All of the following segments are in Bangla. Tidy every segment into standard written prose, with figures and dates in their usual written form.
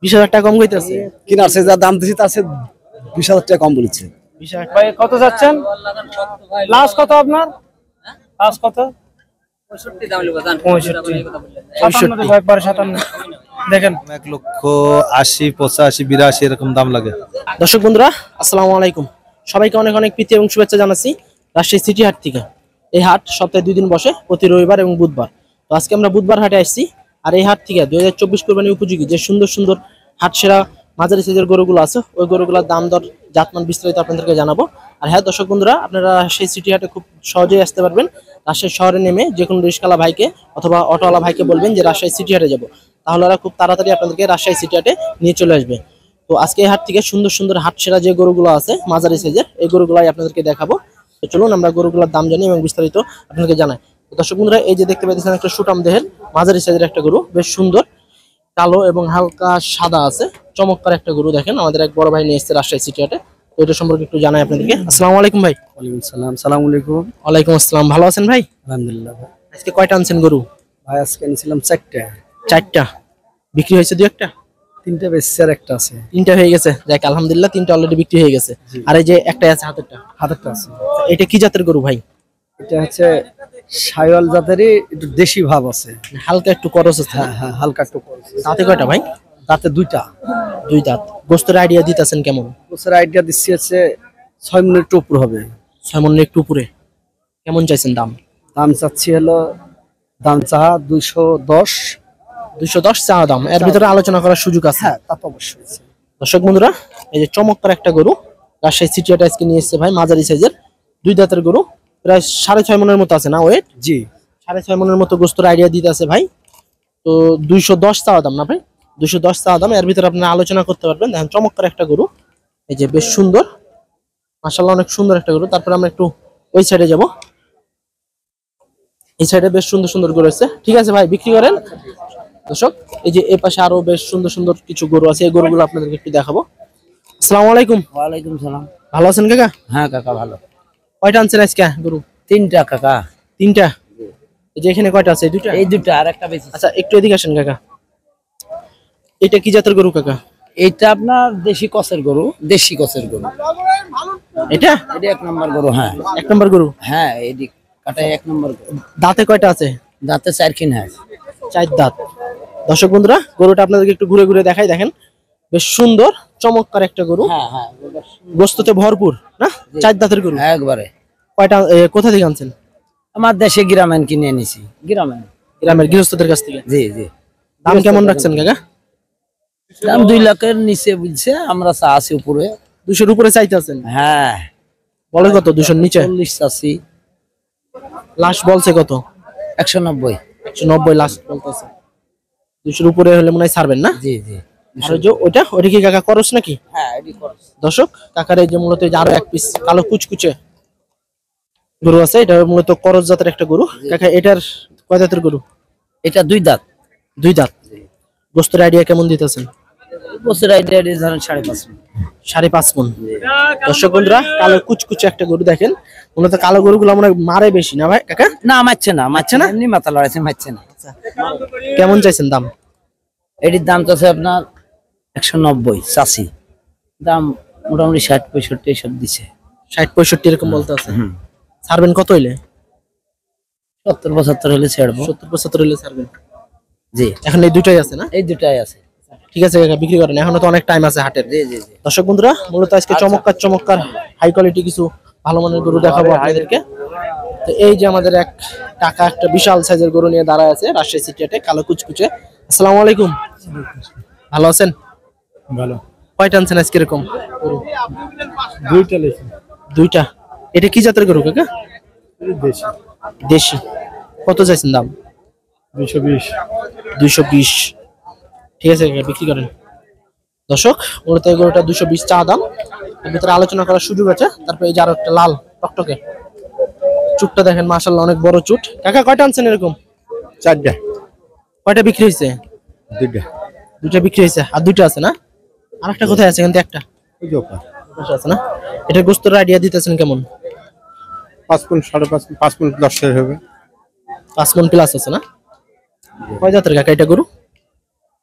20,000 টাকা কম কইতাছে। কিনার সে যা দাম দিছি তার সে 20,000 টাকা কম বলেছে। 20,000 ভাই কত যাচ্ছেন? লাস্ট কত আপনার? লাস্ট কত? 65 দাম লিখো জান। 65 ভাই 57 দেখেন 1,80,000 85 82 এরকম দাম লাগে। দর্শক বন্ধুরা আসসালামু আলাইকুম, সবাইকে অনেক অনেক প্রীতি এবং শুভেচ্ছা জানাচ্ছি রাজশাহী সিটি হাট থেকে। এই হাট সপ্তাহে 2 দিন বসে, প্রতি রবিবার এবং বুধবার। তো আজকে আমরা বুধবার হাটে আসছি। আর এই হাট থেকে 2024 কোরবানি উপযোগী যে সুন্দর সুন্দর হাট সেরা মাঝারি সাইজের গরুগুলো আছে, ওই গরুগুলোর দাম দর জাতমান বিস্তারিত আপনাদেরকে জানাবো। আর হ্যাঁ দর্শক বন্ধুরা, আপনারা সেই সিটি হাটে খুব সহজেই আসতে পারবেন। রাজশাহী শহরে নেমে যে কোনো রিক্সাওয়ালা ভাইকে অথবা অটোওয়ালা ভাইকে বলবেন যে রাজশাহী সিটি হাটে যাবো, তাহলে ওরা খুব তাড়াতাড়ি আপনাদেরকে রাজশাহী সিটি হাটে নিয়ে চলে আসবে। তো আজকে এই হাট থেকে সুন্দর সুন্দর হাট সেরা যে গরুগুলো আছে মাঝারি সাইজের, এই গরুগুলাই আপনাদেরকে দেখাবো। তো চলুন আমরা গরুগুলোর দাম জানি এবং বিস্তারিত আপনাদেরকে জানাই। তো দর্শক বন্ধুরা, এই যে দেখতে পাচ্ছেন একটা সুটাম দেহের মাঝারি সাইজের একটা গরু, বেশ সুন্দর কালো এবং হালকা সাদা আছে, চমৎকার একটা গরু। দেখেন আমাদের এক বড় ভাই নিয়ে এসেছে রাজশাহী সিটি হাটে, তো এটা সম্পর্কে একটু জানাই আপনাদেরকে। আসসালামু আলাইকুম ভাই। ওয়ালাইকুম সালাম। আসসালামু আলাইকুম। ওয়ালাইকুম আসসালাম, ভালো আছেন ভাই? আলহামদুলিল্লাহ। আজকে কয়টা আনছেন গরু? ভাই আজকে এনেছিলাম 4টা। 4টা বিক্রি হয়েছে? 2-1টা? 3টা বেশি আর একটা আছে। 3টা হয়ে গেছে, যাক আলহামদুলিল্লাহ, 3টা অলরেডি বিক্রি হয়ে গেছে। আর এই যে একটা আছে হাতেরটা, হাতেরটা আছে। এটা কি জাতের গরু ভাই? এটা হচ্ছে শাইওয়াল জাতেরই, একটু দেশি ভাব আছে, হালকা একটু করস আছে। হ্যাঁ হ্যাঁ, হালকা একটু করছে। দাঁতে কয়টা ভাই? দাঁতে 2টা। 2 দাঁত। গোস্তের আইডিয়া দিতেছেন কেমন? বছর আইডিয়া দিচ্ছি হচ্ছে 6 মিনিট উপর হবে। 6 মণ একটু উপরে। কেমন চাইছেন দাম? দাম চাচ্ছি হলো, দাম চাহা 210। 210 চাওয়া দাম, এর ভিতরে আলোচনা করার সুযোগ আছে। হ্যাঁ তা তো অবশ্যই আছে। দর্শক বন্ধুরা, এই যে চমৎকার একটা গরু রাজশাহী সিটি হাটে আজকে নিয়ে এসেছে ভাই, মাঝারি সাইজের 2 দাঁতের গরু, প্রায় 6.5 মণের মতো আছে না ওয়েট? জি 6.5 মণের মতো গোস্তের আইডিয়া দিতে আছে ভাই। তো 210 চাওয়া দাম না ভাই? 210 চাওয়া দাম, এর ভিতরে আপনারা আলোচনা করতে পারবেন। দেখেন চমৎকার একটা গরু, এই যে বেশ সুন্দর, মাশাআল্লাহ অনেক সুন্দর একটা গরু। তারপরে আমরা একটু ওই সাইডে যাব, এই সাইডে বেশ সুন্দর সুন্দর গরু আছে। ঠিক আছে ভাই, বিক্রি করেন। দর্শক, এই যে এই পাশে আরো বেশ সুন্দর সুন্দর কিছু গরু আছে, এই গরুগুলো আপনাদেরকে একটু দেখাবো। আসসালামু আলাইকুম। ওয়ালাইকুম সালাম। ভালো আছেন কাকা? হ্যাঁ কাকা ভালো। কয়টা আনছেন আজকে গরু? 3টা কাকা। 3টা? এই যে এখানে কয়টা আছে? 2টা? এই 2টা আর একটা বেশি। আচ্ছা একটু এদিকে আসেন কাকা। এটা কি জাতের গরু কাকা? এটা আপনার দেশি কসের গরু, দেশি কসের গরু। এটা এটা 1 নম্বর গরু। হ্যাঁ 1 নম্বর গরু। হ্যাঁ, এদিক কাটায় 1 নম্বর গরু। দাঁতে কয়টা আছে? দাঁতে 4 খিন হয়। 4 দাঁত। দর্শক বন্ধুরা, গরুটা আপনাদেরকে একটু ঘুরে ঘুরে দেখাই। দেখেন বেশ সুন্দর চমৎকার একটা গরু, হ্যাঁ হ্যাঁ, গোস্ততে ভরপুর না? 4 দাঁতের গরু। একবারে। কয়টা কোথা থেকে আনছেন? আমার দেশে গ্রামেন কিনে এনেছি। গ্রামেন, গ্রামের গৃহস্থদের কাছ থেকে। জি জি। দাম কেমন রাখছেন কাকা? দাম 2 লাখের নিচে বলছে, আমরা চাচ্ছি উপরে। 200-র উপরে চাইতে আছেন? হ্যাঁ। বলে কত? 200-র নিচে? 40 চাচ্ছি। লাস্ট বলছে কত? 190। 190 লাস্ট বলতেছে। 200-র উপরে হলে মনে হয় ছাড়বেন না? জি জি। আর ওই যে ওটা কি কাকা করস নাকি? হ্যাঁ এডি করস। দর্শক, কাকার এই যে মূলত এই যে আরো এক পিস কালো কুচকুচে গরু আছে, এটা মূলত করস জাতের একটা গরু। কাকা এটার কয় দাঁতের গরু? এটা 2 দাঁত। 2 দাঁত। গোস্তের আইডিয়া কেমন দিতেছেন? বছর আইডিয়া ধরেন 5.5 মণ। 5.5 মণ। দর্শক বন্ধুরা, কালো কুচকুচে একটা গরু। দেখেন মূলত কালো গরুগুলো মনে হয় মারে বেশি না ভাই কাকা? না মারছে না, মারছে না, এমনি মাথা লড়াইছে, মারছে না। কেমন চাইছেন দাম? এটির দাম তো আছে আপনার 190 চাষি। দাম মোটামুটি 60-65 এসব দিছে। 60-65 এরকম বলতে আছে। ছাড়বেন কত হইলে? 70-75 হলে ছেড়বো। 70-75 হইলে ছাড়বেন? জি। এখন এই দুটাই আছে না? এই 2টাই আছে। ঠিক আছে কাকা, বিক্রি করেন, এখনো তো অনেক টাইম আছে হাটের। জি জি জি। দর্শক বন্ধুরা, মূলত আজকে চমৎকার চমৎকার হাই কোয়ালিটি কিছু ভালো মানের গরু দেখাবো আপনাদেরকে। তো এই যে আমাদের এক কাকা একটা বিশাল সাইজের গরু নিয়ে দাঁড়ায় আছে রাজশাহী সিটি হাটে, কালো কুচকুচে। আসসালামু আলাইকুম। ভালো আছেন? ভালো। কয়টা আনছেন আজকে এরকম গরু? 2টা লেছি। 2টা? এটা কি জাতের গরু কাকা? দেশি। দেশি। কত চাইছেন দাম? 220। 220। ঠিক আছে কাকা, বিক্রি করেন। দর্শক, মূলত এই গরুটা 220 চা দাম, এর ভিতরে আলোচনা করার সুযোগ আছে। তারপরে এই যে আরো একটা লাল টকটকে চুটটা দেখেন, মাশাআল্লাহ অনেক বড় চুট। কাকা কয়টা আনছেন এরকম? 4টা। কয়টা বিক্রি হয়েছে? 2টা। 2টা বিক্রি হয়েছে, আর 2টা আছে না? আরেকটা কোথায় আছে? কিন্তু একটা ওই যে ওপর। আছে না? এটা গোস্তের আইডিয়া দিতেছেন কেমন? 5 মণ 5.5 5 মণ 10 হবে। 5 মণ প্লাস আছে না? কয় জাতের কাকা এটা গরু?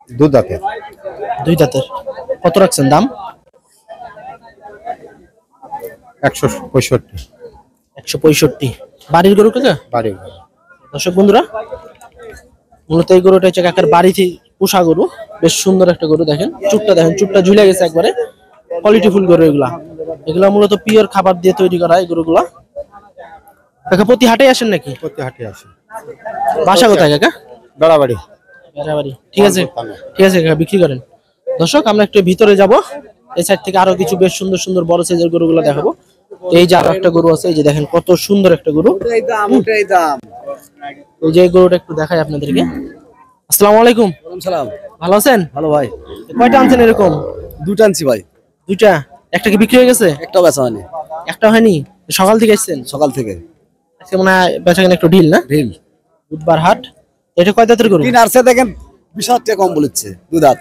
2 দাঁতের। দুই দাঁতের। কত রাখছেন দাম? 165। 165। বাড়ির গরু কাকা? বাড়ি। দর্শক বন্ধুরা, মূলত এই গরুটা হচ্ছে কাকার বাড়িতে পোষা গরু। বেশ সুন্দর একটা গরু, দেখেন চুটটা, দেখেন চুটটা ঝুলে গেছে একবারে। কোয়ালিটি ফুল গরু এগুলা। এগুলা মূলত পিওর খাবার দিয়ে তৈরি করা এই গরুগুলা। কাকা প্রতি হাটে আসেন নাকি? প্রতি হাটে আসে। বাসা কোথায় কাকা? বেড়াবাড়ি। বেড়াবাড়ি। ঠিক আছে, ঠিক আছে কাকা, বিক্রি করেন। দর্শক, আমরা একটু ভিতরে যাব। এই সাইড থেকে আরো কিছু বেশ সুন্দর সুন্দর বড় সাইজের গরুগুলো দেখাবো। এই যে আরো একটা গরু আছে, এই যে দেখেন কত সুন্দর একটা গরু। ওটাই দাম। এই যে এই গরুটা একটু দেখাই আপনাদেরকে। আসসালামু আলাইকুম। সালাম। ভালো আছেন? ভালো ভাই। কয়টা আনছেন এরকম? দুটো আনছি ভাই। দুইটা? একটা কি বিক্রি হয়ে গেছে? একটা বেচা হয়নি। একটা হয়নি? সকাল থেকে এসেছেন? সকাল থেকে। আজকে মনে হয় বেচাকেনা একটু ঢিল না? ঢিল। বুধবার হাট। এটা কয় দাঁতের গরু? কিনারছে দেখেন 20,000 টাকা কম বলেছে, দুই দাঁত।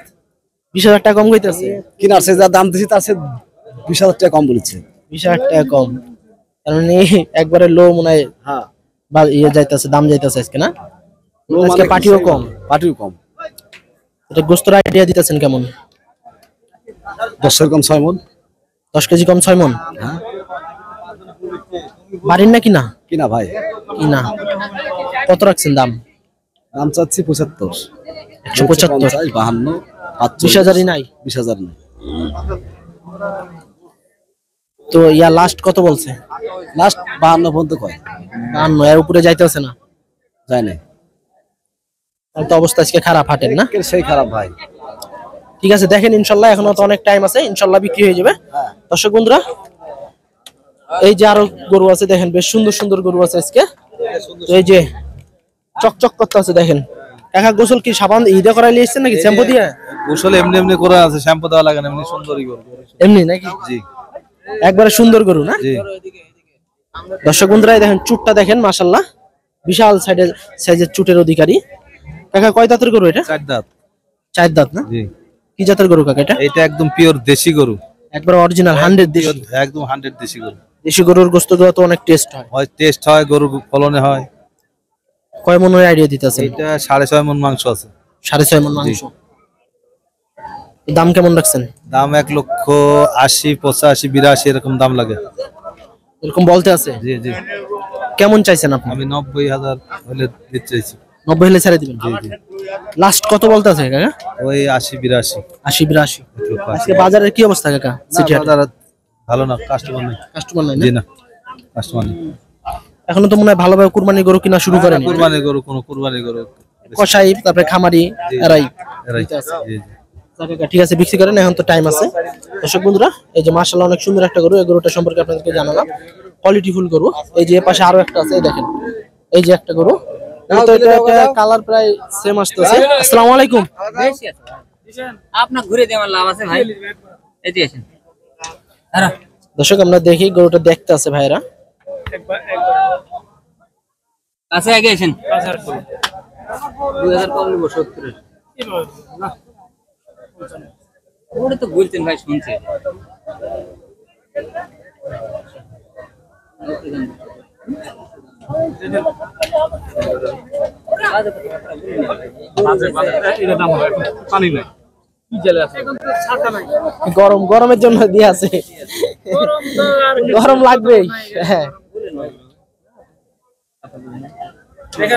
20,000 টাকা কম কইতাছে? কিনারছে যা দাম দিছি তার চেয়ে 20,000 টাকা কম বলেছে। 20,000 টাকা কম, তার মানে একবারে লো মনে হয়। হ্যাঁ, বা ইয়ে যাইতাছে, দাম যাইতাছে আজকে না? আজকে মানে পাটিও কম। পাটিও কম। এটা গোস্তর আইডিয়া দিতেছেন কেমন? 10 কম 6 মণ। 10 কেজি কম 6 মণ? হ্যাঁ। বাড়ির না কিনা? কিনা ভাই। কিনা। কত রাখছেন দাম? দাম চাচ্ছি 75। 175। 52, 20,000ই নাই? 20,000 না। তো ইয়া লাস্ট কত বলছে? লাস্ট 52 পর্যন্ত কয়। 52 এর উপরে যাইতেছে না? যায় না। তাহলে তো অবস্থা আজকে খারাপ হাটের না? সেই খারাপ ভাই। ঠিক আছে, দেখেন ইনশাল্লাহ এখনো তো অনেক টাইম আছে, ইনশাল্লাহ বিক্রি হয়ে যাবে। দর্শক বন্ধুরা, এই যে আরো গরু আছে, দেখেন বেশ সুন্দর সুন্দর গরু আছে আজকে। তো এই যে চকচক করতে আছে, দেখেন কাকা গোসল কি সাবান ইদে করাই এসেছেন নাকি শ্যাম্পু দিয়ে? গোসল এমনি এমনি করে আছে, শ্যাম্পু দেওয়া লাগে না, এমনি সুন্দরই গরু। এমনি নাকি? জি একবারে সুন্দর গরু না? জি। দর্শক বন্ধুরা, দেখেন চুটটা দেখেন, মাশাআল্লাহ বিশাল সাইজের চুটের অধিকারী। কাকা কয় দাঁতের গরু এটা? 4 দাঁত। 4 দাঁত না? জি। কি জাতের গরু কাকা এটা? এটা একদম পিওর দেশি গরু, একবার অরিজিনাল 100 দেশি? একদম 100 দেশি গরু। দেশি গরুর গোশত গুলো তো অনেক টেস্ট হয়। হয় টেস্ট হয়, গরু ফলনে হয়। কয় মনের আইডিয়া দিতেছেন? এটা 6.5 মণ মাংস আছে। 6.5 মণ মাংস। দাম কেমন রাখছেন? দাম 1,80,000, 85,000, 82 এরকম দাম লাগে। এরকম বলতে আছে? জি জি। কেমন চাইছেন আপনি? আমি 90,000 হলে দিতে চাইছি। 90 হলে ছেড়ে দিবেন? জি জি। লাস্ট কত বলতে আছে কাকা? ওই 80-82। 80-82। আজকে বাজারের কি অবস্থা কাকা? সিটি হাট ভালো না, কাস্টমার নেই। কাস্টমার নাই? জি না, কাস্টমার নেই। এখনো তো মনে হয় ভালোভাবে কুরবানি গরু কিনা শুরু করেনি। কুরবানির গরু, কোন কুরবানির গরু কসাই, তারপরে খামারি, এরাই। জি জি। কাকা ঠিক আছে, বিক্রি করেন, এখন তো টাইম আছে। দর্শক বন্ধুরা, এই যে মাশাআল্লাহ অনেক সুন্দর একটা গরু, এই গরুটা সম্পর্কে আপনাদেরকে জানালাম। কোয়ালিটি ফুল গরু। এই যে পাশে আরো একটা আছে, এই দেখেন এই যে একটা গরু, তো এটা কালার প্রায় সেম আসতেছে। আসসালামু আলাইকুম। আপনার ঘুরে দেওয়ার লাভ আছে ভাই, এদিকে আসেন। দর্শক, আমরা দেখি গরুটা দেখতে আছে ভাইরা। কাছে আগে আসেন। 2000 কম নিব 70 ওটা তো বলতেন ভাই, শুনছে। গরম, গরমের জন্য দিয়ে আছে, গরম লাগবেই। হ্যাঁ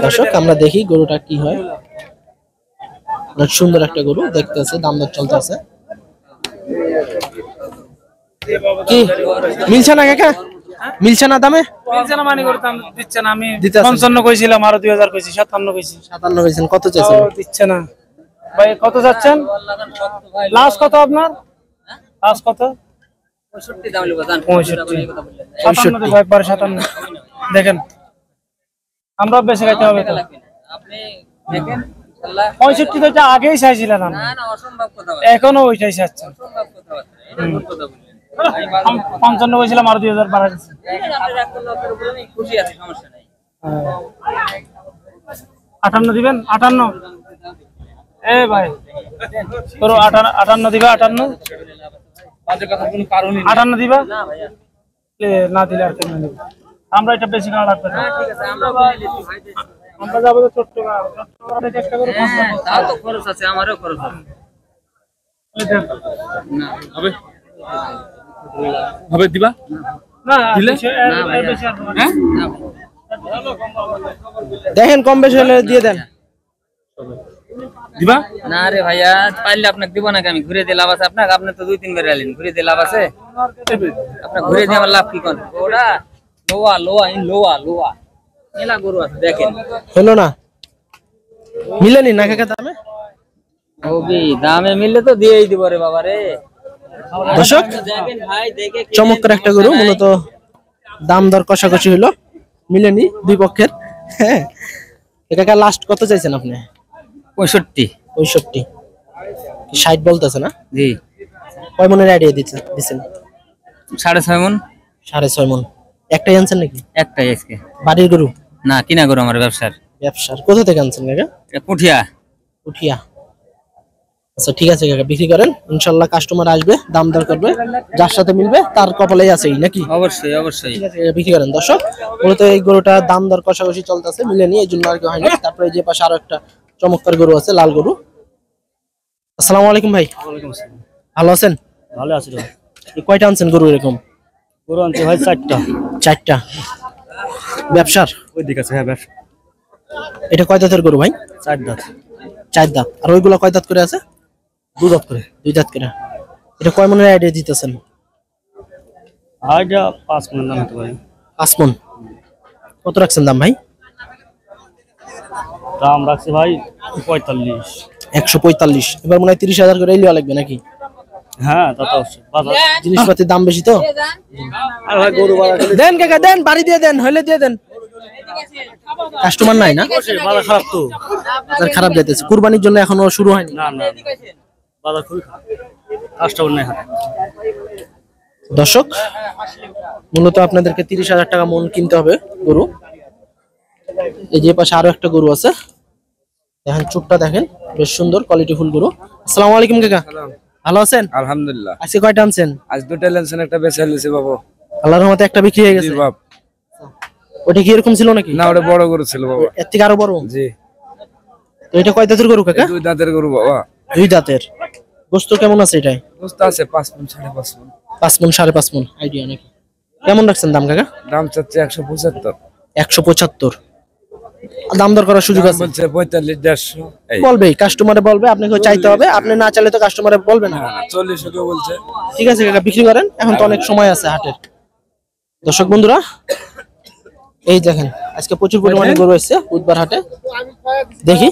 দর্শক, আমরা দেখি গরুটা কি হয়। অনেক সুন্দর একটা গরু দেখতে আছে, দাম দর চলতে আছে। কি মিলছে না কাকা? মিলছে না দামে? মানে করতাম, দিচ্ছে না। আমি দিতে আছে? 55 কইছিলাম, আরো 2000 কইছি, 57 কইছি। 57 কইছেন, কত চাইছেন? দিচ্ছে না ভাই। কত যাচ্ছেন লাস্ট? কত আপনার লাস্ট কত? 65 দাম লিব জান। 65 57 দেব, একবারে 57 দেখেন। আমরা বেশি খাইতে হবে তো। আপনি দেখেন ইনশাআল্লাহ। 65 তো এটা আগেই চাইছিলেন আমি। না না, অসম্ভব কথা বলেন। এখনো ওইটাই চাচ্ছেন। অসম্ভব কথা বলেন, এটা কোন কথা বলেন? আমি 55 কইছিলাম, আরো 2000 বাড়াই দিচ্ছি। আপনার এখন লোকের উপরে আমি খুশি আছি, সমস্যা নাই। 58 দিবেন? 58 এ ভাই করো। 58 দিবা? 58 বাজে কথা কোনো কারণই নেই। 58 দিবা? না ভাইয়া, এ না দিলে আর কেমন দিব? আমরা এটা বেশি না লাগবে না। ঠিক আছে, আমরা বলে দিচ্ছি ভাই। আমরা যাবো তো চট্টগ্রাম। চট্টগ্রামে চেষ্টা করব। হ্যাঁ, তাও তো খরচ আছে, আমারও খরচ আছে। হবে দিবা না দিলে হ্যাঁ দেখেন কম বেশি হলে দিয়ে দেন। দিবা না রে ভাইয়া, পাইলে আপনাকে দিব নাকি? আমি ঘুরে দিয়ে লাভ আছে আপনাকে? আপনি তো 2-3 বার আইলেন, ঘুরে দিয়ে লাভ আছে আপনার? ঘুরে দিয়ে আমার লাভ কি কোন? ওরা লোয়া লোয়া ইন লোয়া লোয়া মেলা গরু আছে দেখেন। হলো না, মিলেনি না কাকা দামে? ওবি দামে মিললে তো দিয়েই দিব রে বাবা রে। দর্শক দেখেন ভাই, দেখে চমৎকার একটা গরু, মূলত দাম দর কষাকষি হলো, মিলেনি দুই পক্ষের। হ্যাঁ, কাকা লাস্ট কত চাইছেন আপনি? 65। 65 60 বলতেছে না? জি, কয় মনের আইডিয়া দিচ্ছেন? 6.5 মণ। 6.5 মন। একটাই আনছেন নাকি? একটাই আজকে। বাড়ির গরু? না, কিনা গরু আমার ব্যবসার। ব্যবসার। কোথা থেকে আনছেন কাকা? এটা পুঠিয়া। উঠিয়া। আচ্ছা ঠিক আছে কাকা, বিক্রি করেন, ইনশাল্লাহ কাস্টমার আসবে, দাম দর করবে, যার সাথে মিলবে তার কপালেই আছে নাকি? অবশ্যই অবশ্যই। ঠিক আছে কাকা, বিক্রি করেন। দর্শক মূলত এই গরুটা দাম দর কষাকষি চলতেছে, মিলেনি, এই জন্য আর কি হয়নি। তারপরে যে পাশে আরো একটা চমৎকার গরু আছে, লাল গরু। আসসালামু আলাইকুম ভাই। ভালো আছেন? ভালো আছে কয়টা আনছেন গরু এরকম? গরু আনতে ভাই 4টা। 4টা। ব্যবসার? ওই দিক আছে, হ্যাঁ ব্যবসা। এটা কয় দাঁতের গরু ভাই? 4 দাঁত। 4 দাঁত। আর ওইগুলা কয় দাঁত করে আছে? 2 দাঁত করে। 2 দাঁত করে। এটা কয় মনের আইডিয়া দিতেছেন? আইডিয়া 5 মণ দাম হতে পারে। 5 মন। কত রাখছেন দাম ভাই? দাম রাখছে ভাই 45। 145। এবার মনে হয় 30,000 করে লিওয়া লাগবে নাকি? হ্যাঁ তা তো অবশ্যই। বাজার জিনিসপাতির দাম বেশি তো। আর ভাই গরু বাজার দেন কাকা দেন, বাড়ি দিয়ে দেন, হইলে দিয়ে দেন। কাস্টমার নাই না? বাজার খারাপ তো। বাজার খারাপ যাইতেছে, কুরবানির জন্য এখনো শুরু হয়নি। না না বাজার খুবই খারাপ, কাস্টমার নাই হাতে। দর্শক মূলত আপনাদেরকে 30,000 টাকা মন কিনতে হবে গরু। এই যে পাশে আরো একটা গরু আছে, দেখেন চুটটা দেখেন, বেশ সুন্দর কোয়ালিটি ফুল গরু। আসসালামু আলাইকুম কাকা, ভালো আছেন? আলহামদুলিল্লাহ। আজকে কয়টা আনছেন? আজ 2টা লেনছেন, একটা বেচে ফেলেছি বাবু। আল্লাহর রহমতে একটা বিক্রি হয়ে গেছে। জি বাপ। ওটা কি এরকম ছিল নাকি? না, ওটা বড় গরু ছিল বাবা। এর থেকে আরো বড়? জি। তো এটা কয় দাঁতের গরু কাকা? 2 দাঁতের গরু বাবা। 2 দাঁতের। গোস্ত কেমন আছে এটাই? বুঝতে আছে 5 মণ 5.5 মণ। 5 মন 5.5 মন আইডিয়া নাকি? কেমন রাখছেন দাম কাকা? দাম চাচ্ছে 175। 175। দাম দর করার সুযোগ আছে? বলছে 45-150। এই বলবে, কাস্টমারে বলবে, আপনাকে চাইতে হবে, আপনি না চাইলে তো কাস্টমারে বলবে না। 40 কেউ বলছে। ঠিক আছে কাকা, বিক্রি করেন, এখন তো অনেক সময় আছে হাটের। দর্শক বন্ধুরা এই দেখেন আজকে প্রচুর পরিমাণে গরু এসেছে বুধবার হাটে। দেখি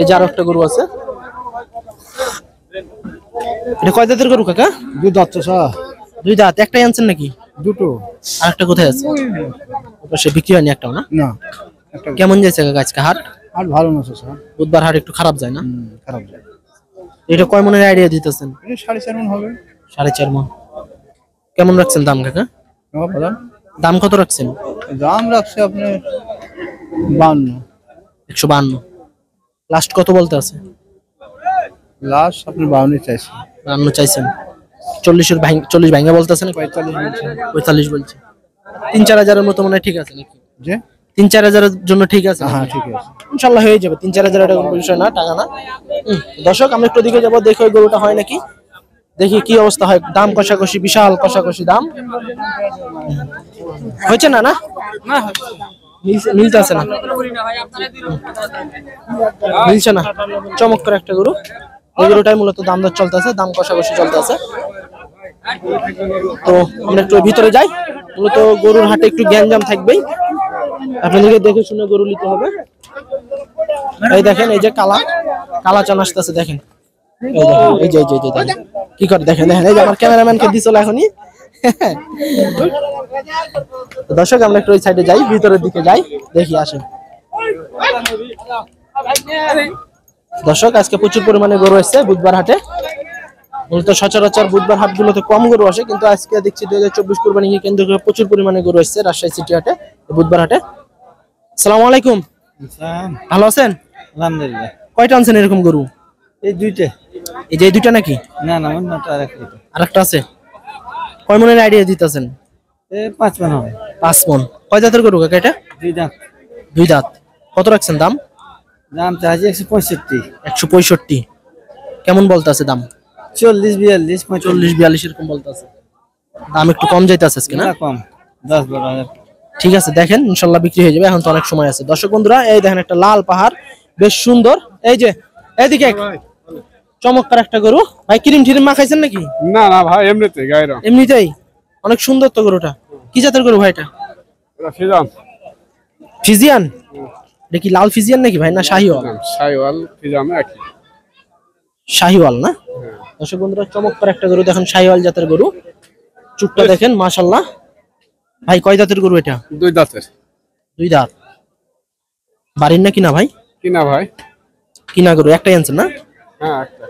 এই যে আরো একটা গরু আছে। এটা কয় দাঁতের গরু কাকা? 2 দাঁত তো স্যার। 2 দাঁত। একটাই আনছেন নাকি? দুটো। আর একটা কোথায় আছে? সে বিক্রি হয়নি একটাও না? না কেমন যাচ্ছে কাকা আজকে হাট? আর ভালো না স্যার। বুধবার হাট একটু খারাপ যায় না? খারাপ যায়। এটা কয় মনের আইডিয়া দিতেছেন? এটা 4.5 মণ হবে। 4.5 মন। কেমন রাখছেন দাম কাকা? দাম কত রাখছেন? দাম রাখছে আপনি 52। 152। লাস্ট কত বলতে আছে? লাস্ট আপনি 52 চাইছেন। 52 চাইছেন। 40 ভাঙা বলতেছে না? 45 বলছে। 45 বলছে। 3-4 হাজারের মতো মনে হয় ঠিক আছে নাকি? যে 3-4 হাজারের জন্য ঠিক আছে? হ্যাঁ ঠিক আছে। ইনশাল্লাহ হয়ে যাবে। 3-4 হাজার টাকা কোনো বিষয় না, টাকা না। দর্শক আমরা একটু দিকে যাবো, দেখি ওই গরুটা হয় নাকি, দেখি কি অবস্থা হয়। দাম কষাকষি, বিশাল কষাকষি দাম হয়েছে না? না মিলতে আছে না, মিলছে না। চমৎকার একটা গরু, এই গরুটাই মূলত দাম দর চলতেছে, দাম কষাকষি চলতেছে। তো আমরা একটু ভিতরে যাই। মূলত গরুর হাটে একটু গ্যাঞ্জাম থাকবেই, আপনাদেরকে দেখে শুনে গরু নিতে হবে। এই দেখেন এই যে কালা কালা চান আসতেছে, দেখেন এই দেখেন, এই যে দেখেন কি করে, দেখেন দেখেন, এই যে আমার ক্যামেরাম্যানকে দিছিল এখনই। দর্শক আমরা একটু ওই সাইডে যাই, ভিতরের দিকে যাই, দেখি আসেন। দর্শক আজকে প্রচুর পরিমাণে গরু আসছে বুধবার হাটে। মূলত সচরাচর বুধবার হাটগুলোতে কম গরু আসে, কিন্তু আজকে দেখছি 2024 কুরবানিকে কেন্দ্র করে প্রচুর পরিমাণে গরু আসছে রাজশাহী সিটি হাটে, বুধবার হাটে। আসসালামু আলাইকুম, ভালো আছেন? আলহামদুলিল্লাহ। কয়টা আনছেন এরকম গরু? এই দুইটা। এই যে এই দুইটা নাকি? না না অন্যটা আরেকটা। আরেকটা আছে। কয় মনের আইডিয়া দিতেছেন? 5 মণ হবে। 5 মন। কয় জাতের গরু কাকা এটা? 2 দাঁত। 2 দাঁত। কত রাখছেন দাম? দাম চাইছে 165। 165। কেমন বলতে আছে দাম? 40 42 40 42 এরকম বলতেছে, দাম একটু কম যাইতেছে আজকে না? কম 10-12 ঠিক আছে, দেখেন ইনশাল্লাহ বিক্রি হয়ে যাবে, এখন তো অনেক সময় আছে। দর্শক বন্ধুরা, এই দেখেন একটা লাল পাহাড়, বেশ সুন্দর। এই যে এইদিকে চমৎকার একটা গরু ভাই, ক্রিম ঠিরিম মাখাইছেন নাকি? না না ভাই, এমনিতে গায়রা এমনিতেই অনেক সুন্দর তো গরুটা। কি জাতের গরু ভাই এটা? ফিজাম ফিজিয়ান? এটা কি লাল ফিজিয়ান নাকি ভাই, না শাহিওয়াল? শাইওয়াল ফিজাম একই। শাহিওয়াল না? দর্শক বন্ধুরা, চমৎকার একটা গরু দেখেন, শাহিওয়াল জাতের গরু। চুটটা দেখেন মাশাআল্লাহ। ভাই কয় দাঁতের গরু এটা? 2 দাঁতের। 2 দাঁত। বাড়ির না কিনা ভাই? কিনা ভাই। কিনা গরু একটাই আনছেন না? হ্যাঁ একটা।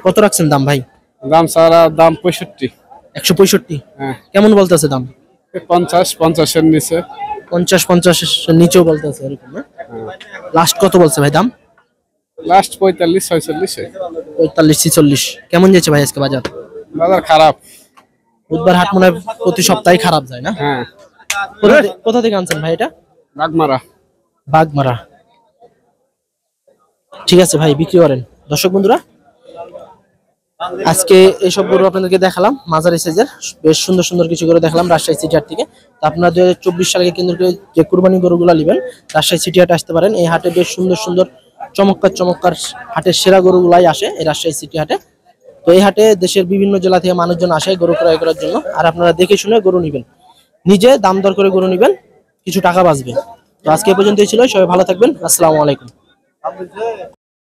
কত রাখছেন দাম ভাই? দাম সারা দাম 65। 165? হ্যাঁ। কেমন বলতেছে দাম? 50 এর নিচে। 50 এর নিচেও বলতেছে এরকম না? লাস্ট কত বলছে ভাই দাম? লাস্ট 45 46 এ। 45 46। কেমন যাচ্ছে ভাই আজকে বাজার? বাজার খারাপ। বুধবার হাট মনে হয় প্রতি সপ্তাহে খারাপ যায় না? হ্যাঁ। কোথা থেকে আনছেন ভাই এটা? বাগমারা। বাগমারা। ঠিক আছে ভাই, বিক্রি করেন। দর্শক বন্ধুরা, আজকে এইসব গরু আপনাদেরকে দেখালাম, মাঝারি সাইজের বেশ সুন্দর সুন্দর কিছু গরু দেখালাম রাজশাহী সিটি হাট থেকে। তো আপনারা 2024 সালকে কেন্দ্র করে যে কুরবানি গরুগুলো নেবেন, রাজশাহী সিটি হাটে আসতে পারেন। এই হাটে বেশ সুন্দর সুন্দর চমৎকার চমৎকার হাটের সেরা গরুগুলাই আসে এই রাজশাহী সিটি হাটে। তো এই হাটে দেশের বিভিন্ন জেলা থেকে মানুষজন আসে গরু ক্রয় করার জন্য। আর আপনারা দেখে শুনে গরু নেবেন, নিজে দাম দর করে গরু নেবেন, কিছু টাকা বাঁচবে। তো আজকে এ পর্যন্তই ছিল, সবাই ভালো থাকবেন, আসসালামু আলাইকুম।